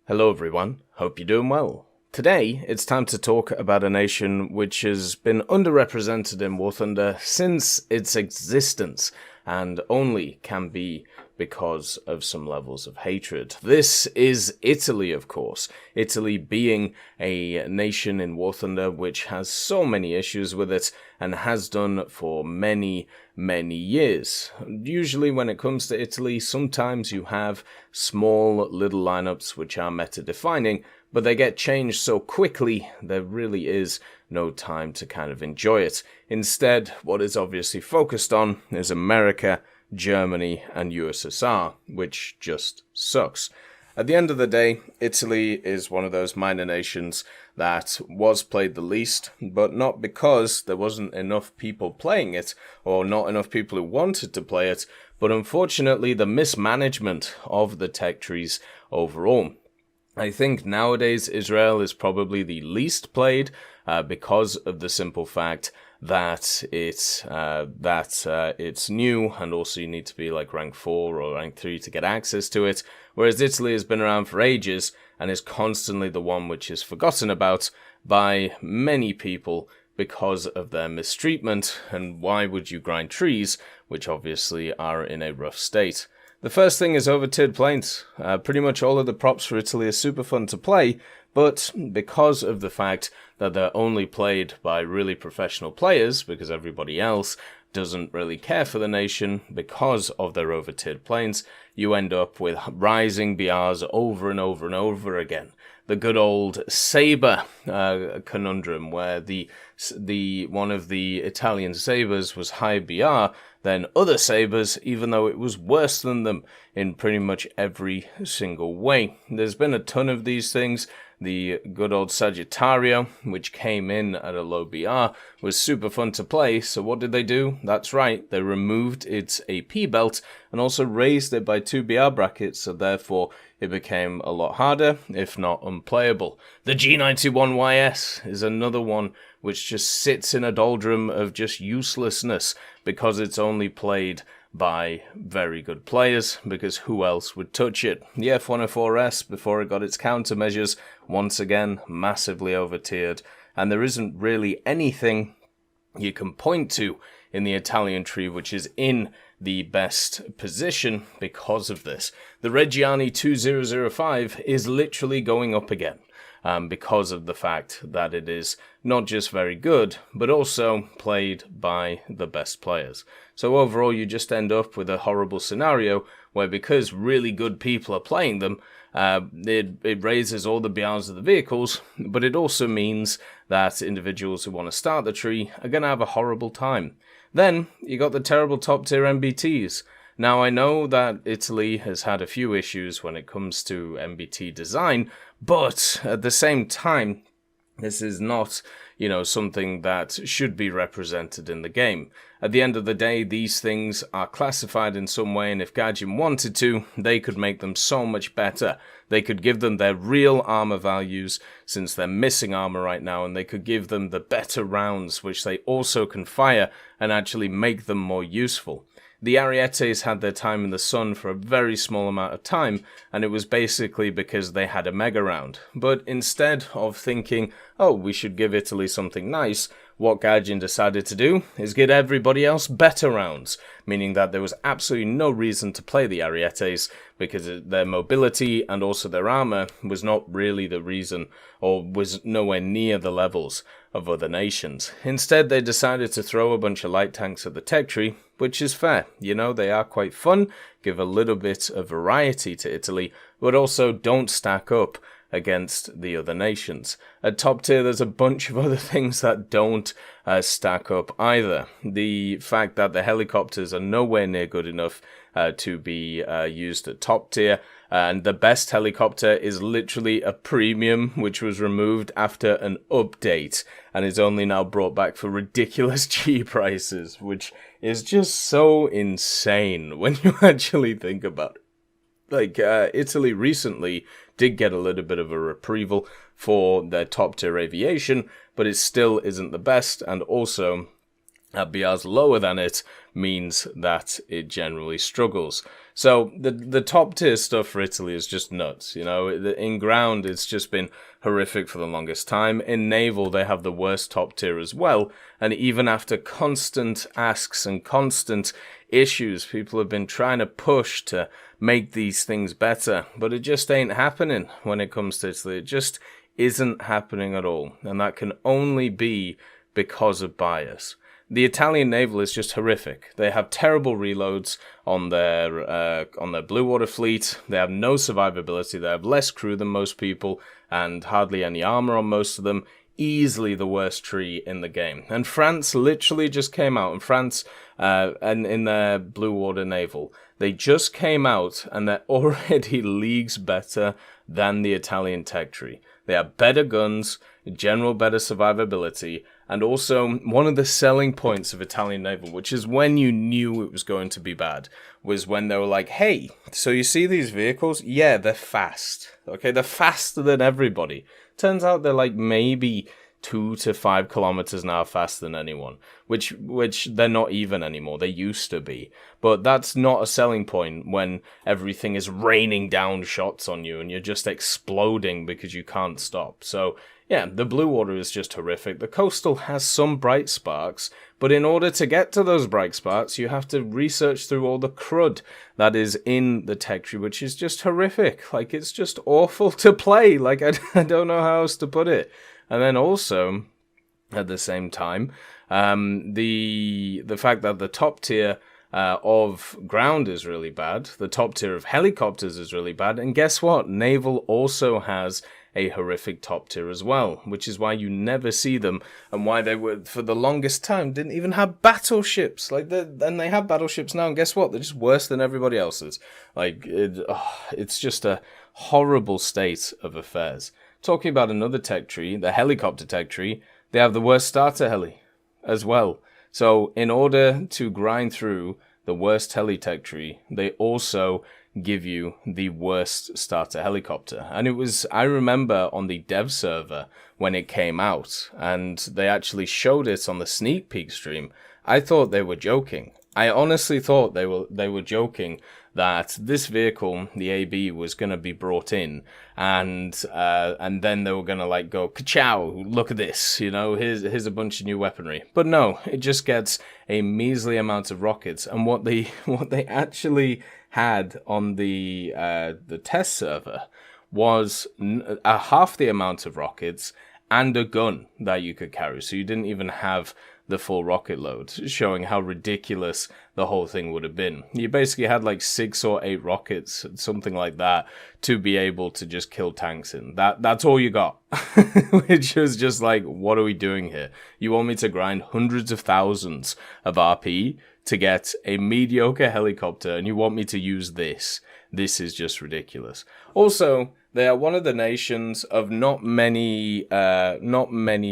Hello everyone, hope you're doing well. Today, it's time to talk about a nation which has been underrepresented in War Thunder since its existence, and only can be because of some levels of hatred. This is Italy, of course. Italy being a nation in War Thunder which has so many issues with it, and has done for many years. Usually when it comes to Italy, sometimes you have small little lineups which are meta-defining, but they get changed so quickly, there really is no time to kind of enjoy it. Instead, what is obviously focused on is America, Germany, and USSR, which just sucks. At the end of the day, Italy is one of those minor nations that was played the least, but not because there wasn't enough people playing it, or not enough people who wanted to play it, but unfortunately the mismanagement of the tech trees overall. I think nowadays Israel is probably the least played because of the simple fact that it's new, and also you need to be like rank 4 or rank 3 to get access to it, whereas Italy has been around for ages and is constantly the one which is forgotten about by many people because of their mistreatment. And why would you grind trees, which obviously are in a rough state? The first thing is over-tiered planes. Pretty much all of the props for Italy are super fun to play, but because of the fact that they're only played by really professional players, because everybody else doesn't really care for the nation because of their over-tiered planes, you end up with rising BRs over and over and over again. The good old saber conundrum, where the one of the Italian sabers was high BR than other sabers, even though it was worse than them in pretty much every single way. There's been a ton of these things. The good old Sagittario, which came in at a low BR, was super fun to play, so what did they do? That's right, they removed its AP belt and also raised it by 2 BR brackets, so therefore it became a lot harder, if not unplayable. The G91YS is another one which just sits in a doldrum of just uselessness because it's only played by very good players, because who else would touch it? The F104S, before it got its countermeasures, once again massively over-tiered, and there isn't really anything you can point to in the Italian tree which is in the best position because of this. The Reggiani 2005 is literally going up again. Because of the fact that it is not just very good, but also played by the best players. So overall, you just end up with a horrible scenario where, because really good people are playing them, it raises all the BRs of the vehicles, but it also means that individuals who want to start the tree are going to have a horrible time. Then, you got the terrible top-tier MBTs. Now, I know that Italy has had a few issues when it comes to MBT design, but at the same time, this is not, something that should be represented in the game. At the end of the day, these things are classified in some way, and if Gaijin wanted to, they could make them so much better. They could give them their real armor values, since they're missing armor right now, and they could give them the better rounds, which they also can fire, and actually make them more useful. The Arietes had their time in the sun for a very small amount of time, and it was basically because they had a mega round. But instead of thinking, oh, we should give Italy something nice, what Gaijin decided to do is give everybody else better rounds, meaning that there was absolutely no reason to play the Arietes, because their mobility and also their armor was not really the reason, or was nowhere near the levels of other nations. Instead, they decided to throw a bunch of light tanks at the tech tree, which is fair. They are quite fun, give a little bit of variety to Italy, but also don't stack up against the other nations. At top tier, there's a bunch of other things that don't stack up either. The fact that the helicopters are nowhere near good enough to be used at top tier, and the best helicopter is literally a premium, which was removed after an update and is only now brought back for ridiculous cheap prices, which is just so insane when you actually think about it. Italy recently did get a little bit of a reprieve for their top tier aviation, but it still isn't the best, and also BRs lower than it means that it generally struggles. So the top tier stuff for Italy is just nuts. In ground, it's just been horrific for the longest time. In naval, they have the worst top tier as well. And even after constant asks and constant issues, people have been trying to push to make these things better. But it just ain't happening when it comes to Italy. It just isn't happening at all. And that can only be because of bias. The Italian naval is just horrific. They have terrible reloads on their blue water fleet. They have no survivability. They have less crew than most people and hardly any armor on most of them. Easily the worst tree in the game. And France literally just came out. And France, and in their blue water naval, they just came out and they're already leagues better than the Italian tech tree. They have better guns, general better survivability, and also one of the selling points of Italian naval, which is when you knew it was going to be bad, was when they were like, hey, so you see these vehicles? Yeah, they're fast. Okay, they're faster than everybody. Turns out they're like maybe 2 to 5 kilometers an hour faster than anyone, which they're not even anymore. They used to be. But that's not a selling point when everything is raining down shots on you and you're just exploding because you can't stop. So, yeah, the blue water is just horrific. The coastal has some bright sparks, but in order to get to those bright sparks, you have to research through all the crud that is in the tech tree, which is just horrific. Like, it's just awful to play. Like, I don't know how else to put it. And then also, at the same time, the fact that the top tier of ground is really bad, the top tier of helicopters is really bad, and guess what? Naval also has a horrific top tier as well, which is why you never see them, and why they were, for the longest time, didn't even have battleships. And they have battleships now, and guess what? They're just worse than everybody else's. It's just a horrible state of affairs. Talking about another tech tree, the helicopter tech tree, they have the worst starter heli as well. So in order to grind through the worst heli tech tree, they also give you the worst starter helicopter. And I remember on the dev server when it came out, and they actually showed it on the sneak peek stream, I thought they were joking. I honestly thought they were joking that this vehicle, the AB, was going to be brought in, and then they were going to go, ka-chow, look at this, here's a bunch of new weaponry. But no, it just gets a measly amount of rockets, and what they actually had on the test server was half the amount of rockets and a gun that you could carry, so you didn't even have the full rocket load, showing how ridiculous the whole thing would have been. You basically had 6 or 8 rockets, something like that, to be able to just kill tanks in. That's all you got. Which was just what are we doing here? You want me to grind hundreds of thousands of RP to get a mediocre helicopter, and you want me to use this? This is just ridiculous. Also, they are one of the nations of not many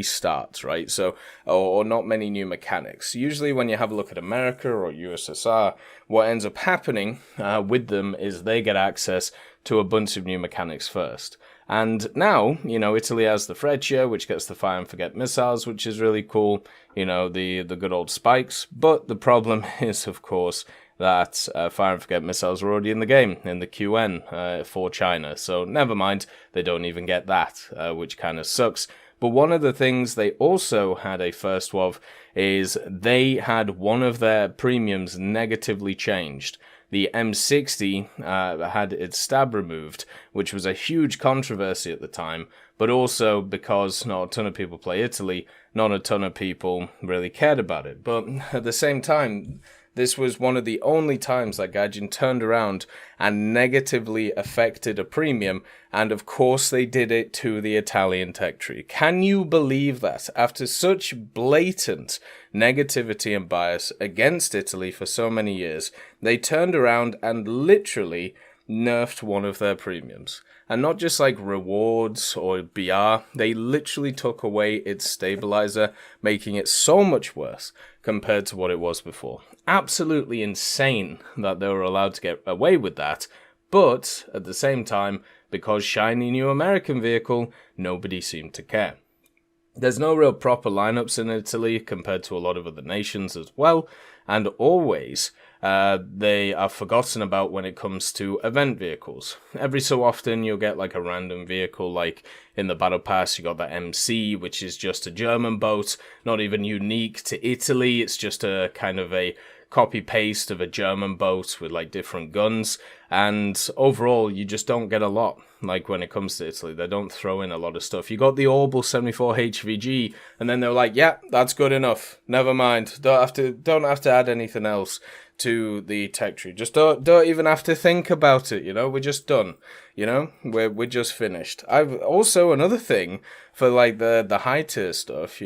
starts, right? So, or not many new mechanics. Usually when you have a look at America or USSR, what ends up happening with them is they get access to a bunch of new mechanics first. And now, Italy has the Freccia, which gets the fire and forget missiles, which is really cool. The good old spikes. But the problem is, of course, that fire and forget missiles are already in the game, in the QN for China. So never mind, they don't even get that, which kind of sucks. But one of the things they also had a first of is they had one of their premiums negatively changed. The M60 had its stab removed, which was a huge controversy at the time, but also because not a ton of people play Italy, not a ton of people really cared about it. But at the same time, this was one of the only times that Gaijin turned around and negatively affected a premium, and of course they did it to the Italian tech tree. Can you believe that? After such blatant negativity and bias against Italy for so many years, they turned around and literally nerfed one of their premiums. And not just rewards or BR, they literally took away its stabilizer, making it so much worse compared to what it was before. Absolutely insane that they were allowed to get away with that, but at the same time, because shiny new American vehicle, nobody seemed to care. There's no real proper lineups in Italy compared to a lot of other nations as well, and always they are forgotten about when it comes to event vehicles. Every so often you'll get like a random vehicle, like in the Battle Pass you got the MC, which is just a German boat, not even unique to Italy, it's just a kind of a copy-paste of a German boat with like different guns, and overall you just don't get a lot. Like when it comes to Italy, they don't throw in a lot of stuff. You got the Orbal 74 HVG, and then they're like, yeah, that's good enough, never mind, don't have to add anything else to the tech tree. Just don't even have to think about it, we're just done, we're just finished. I've also, another thing for like the high tier stuff,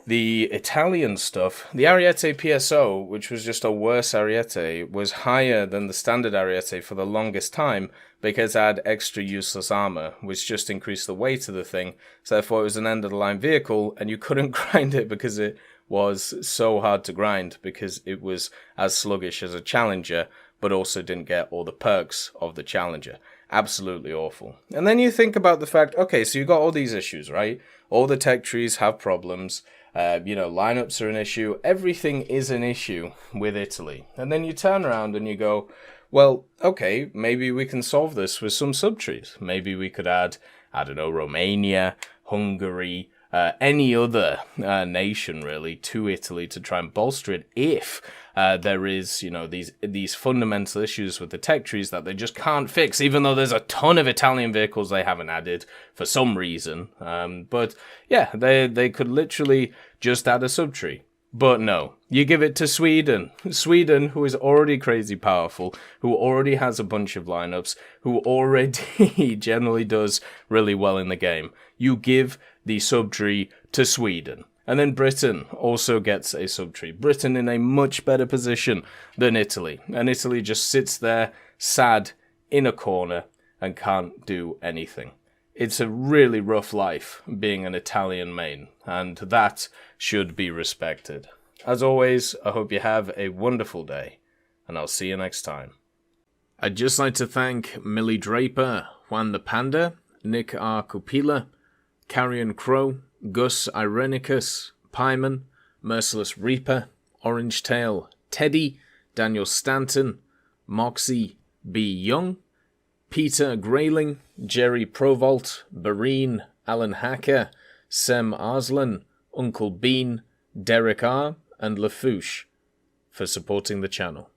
the Italian stuff, the Ariete PSO, which was just a worse Ariete, was higher than the standard Ariete for the longest time because it had extra useless armor, which just increased the weight of the thing. So therefore it was an end-of-the-line vehicle, and you couldn't grind it because it was so hard to grind, because it was as sluggish as a Challenger, but also didn't get all the perks of the Challenger. Absolutely awful. And then you think about the fact, okay, so you got all these issues, right? All the tech trees have problems. Lineups are an issue. Everything is an issue with Italy. And then you turn around and you go, well, okay, maybe we can solve this with some subtrees. Maybe we could add, Romania, Hungary, any other nation really to Italy to try and bolster it if there is, these fundamental issues with the tech trees that they just can't fix, even though there's a ton of Italian vehicles they haven't added for some reason. But yeah, they could literally just add a subtree. But no, you give it to Sweden. Sweden, who is already crazy powerful, who already has a bunch of lineups, who already generally does really well in the game. You give the subtree to Sweden. And then Britain also gets a subtree. Britain in a much better position than Italy. And Italy just sits there, sad, in a corner, and can't do anything. It's a really rough life being an Italian main, and that should be respected. As always, I hope you have a wonderful day, and I'll see you next time. I'd just like to thank Millie Draper, Juan the Panda, Nick R. Kupila, Carrion Crow, Gus Irenicus, Pyman, Merciless Reaper, Orange Tail, Teddy, Daniel Stanton, Moxie B. Young, Peter Grayling, Jerry Provolt, Bareen, Alan Hacker, Sem Arslan, Uncle Bean, Derek R., and Lafouche for supporting the channel.